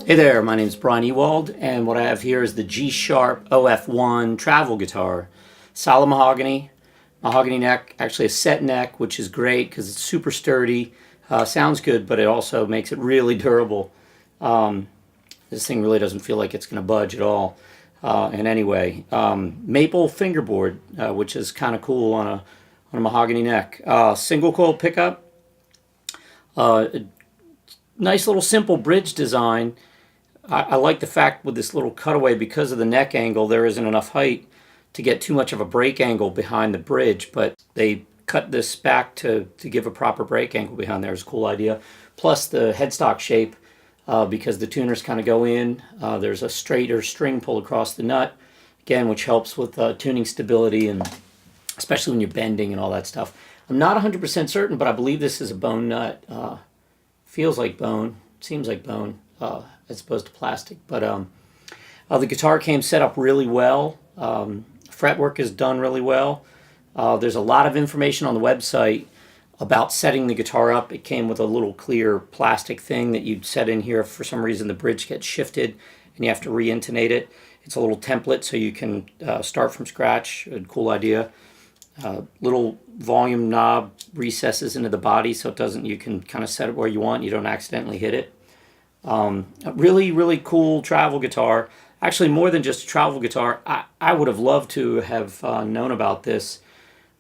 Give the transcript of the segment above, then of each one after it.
Hey there, my name is Bryan Ewald, and what I have here is the G-sharp OF-1 travel guitar. Solid mahogany, mahogany neck, actually a set neck, which is great because it's super sturdy. Sounds good, but it also makes it really durable. This thing really doesn't feel like it's going to budge at all. And anyway, maple fingerboard, which is kind of cool on a mahogany neck. Single coil pickup. Nice little simple bridge design. I like the fact with this little cutaway, because of the neck angle, there isn't enough height to get too much of a break angle behind the bridge, but they cut this back to give a proper break angle behind there. Is a cool idea. Plus the headstock shape, because the tuners kind of go in. There's a straighter string pull across the nut, again, which helps with tuning stability, and especially when you're bending and all that stuff. I'm not 100% certain, but I believe this is a bone nut. Feels like bone, seems like bone, as opposed to plastic. But the guitar came set up really well. Fretwork is done really well. There's a lot of information on the website about setting the guitar up. It came with a little clear plastic thing that you'd set in here. If for some reason the bridge gets shifted and you have to re-intonate it. It's a little template so you can start from scratch. A cool idea. Little volume knob recesses into the body so it doesn't, you can kind of set it where you want, you don't accidentally hit it. A really cool travel guitar. Actually, more than just a travel guitar. I would have loved to have known about this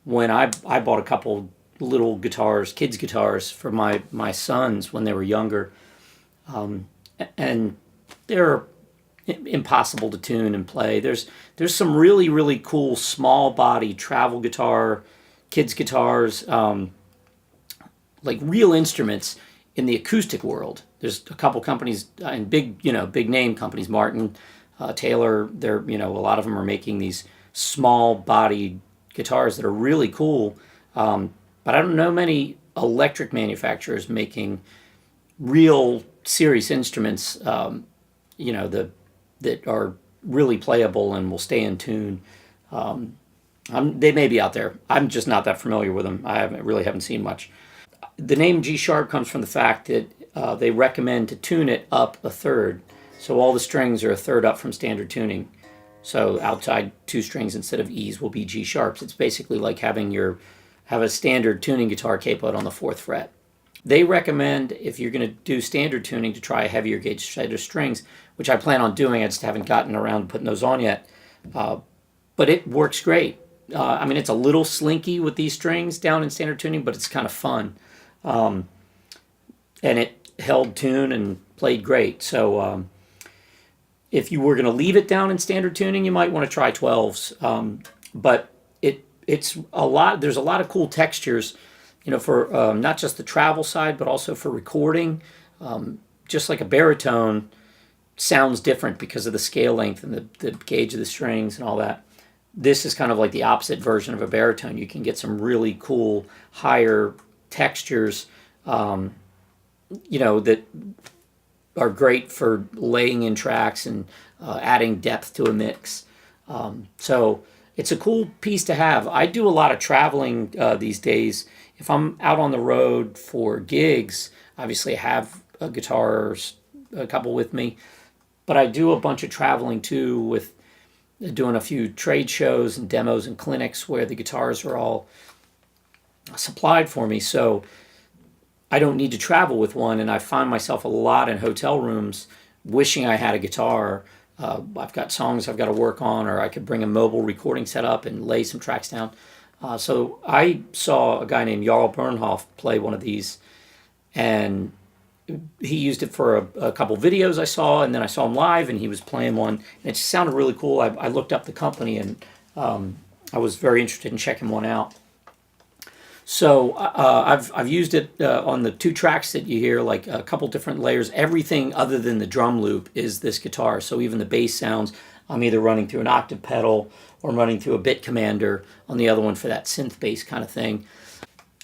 when I bought a couple little guitars, kids guitars, for my sons when they were younger. And they're impossible to tune and play. There's some really cool small body travel guitar, kids guitars, like real instruments in the acoustic world. There's a couple companies and big name companies, Martin, Taylor. They're a lot of them are making these small body guitars that are really cool. But I don't know many electric manufacturers making real serious instruments. That are really playable and will stay in tune. They may be out there. I'm just not that familiar with them. I really haven't seen much. The name G-sharp comes from the fact that they recommend to tune it up a third. So all the strings are a third up from standard tuning. So outside two strings instead of E's will be G-sharps. It's basically like have a standard tuning guitar capoed on the 4th fret. They recommend, if you're going to do standard tuning, to try a heavier gauge set of strings, which I plan on doing. I just haven't gotten around to putting those on yet. But it works great. I mean, it's a little slinky with these strings down in standard tuning, but it's kind of fun. And it held tune and played great. So if you were going to leave it down in standard tuning, you might want to try 12s. But it's a lot. There's a lot of cool textures, for not just the travel side, but also for recording. Just like a baritone sounds different because of the scale length and the gauge of the strings and all that. This is kind of like the opposite version of a baritone. You can get some really cool higher textures, that are great for laying in tracks and adding depth to a mix. So it's a cool piece to have. I do a lot of traveling these days. If I'm out on the road for gigs, obviously I have a guitar, a couple with me, but I do a bunch of traveling too, with doing a few trade shows and demos and clinics where the guitars are all supplied for me. So I don't need to travel with one, and I find myself a lot in hotel rooms wishing I had a guitar. I've got songs I've got to work on, or I could bring a mobile recording setup and lay some tracks down. So I saw a guy named Jarl Bernhoff play one of these, and he used it for a couple videos I saw, and then I saw him live, and he was playing one, and it just sounded really cool. I looked up the company, and I was very interested in checking one out. So I've used it on the 2 tracks that you hear, like a couple different layers. Everything other than the drum loop is this guitar. So even the bass sounds, I'm either running through an octave pedal or I'm running through a bit commander on the other one for that synth bass kind of thing.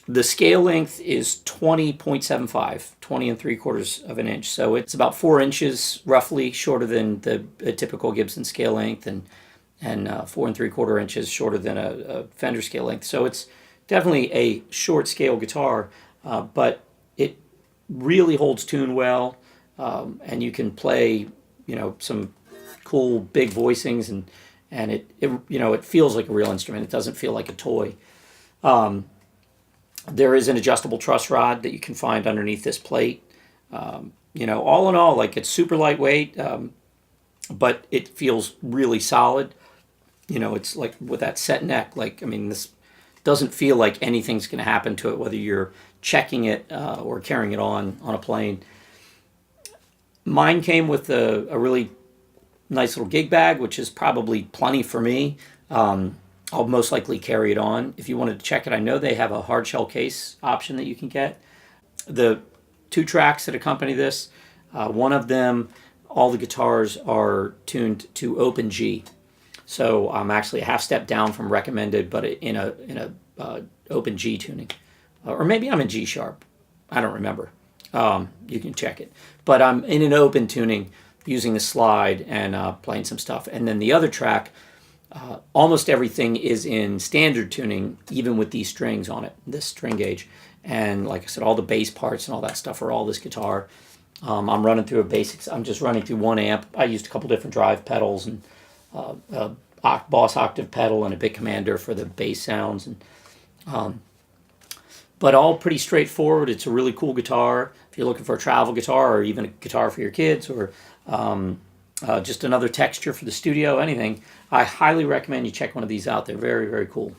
The scale length is 20.75, 20 3/4 of an inch. So it's about 4 inches roughly shorter than the typical Gibson scale length, and 4 3/4 inches shorter than a Fender scale length. So it's definitely a short scale guitar, but it really holds tune well. and you can play, some cool big voicings, and it feels like a real instrument. It doesn't feel like a toy. There is an adjustable truss rod that you can find underneath this plate. All in all, like, it's super lightweight, but it feels really solid. It's like with that set neck, like, I mean, this doesn't feel like anything's going to happen to it, whether you're checking it or carrying it on a plane. Mine came with a really nice little gig bag, which is probably plenty for me. I'll most likely carry it on. If you wanted to check it, I know they have a hard shell case option that you can get. The 2 tracks that accompany this, one of them, all the guitars are tuned to open G. So I'm actually a half step down from recommended, but in a open G tuning, or maybe I'm in G sharp. I don't remember. You can check it, but I'm in an open tuning using the slide and playing some stuff. And then the other track, almost everything is in standard tuning, even with these strings on it, this string gauge. And like I said, all the bass parts and all that stuff are all this guitar. I'm running through I'm just running through 1 amp. I used a couple different drive pedals and a Boss octave pedal and a big commander for the bass sounds. But all pretty straightforward. It's a really cool guitar. If you're looking for a travel guitar, or even a guitar for your kids, or just another texture for the studio, anything, I highly recommend you check one of these out. They're very, very cool.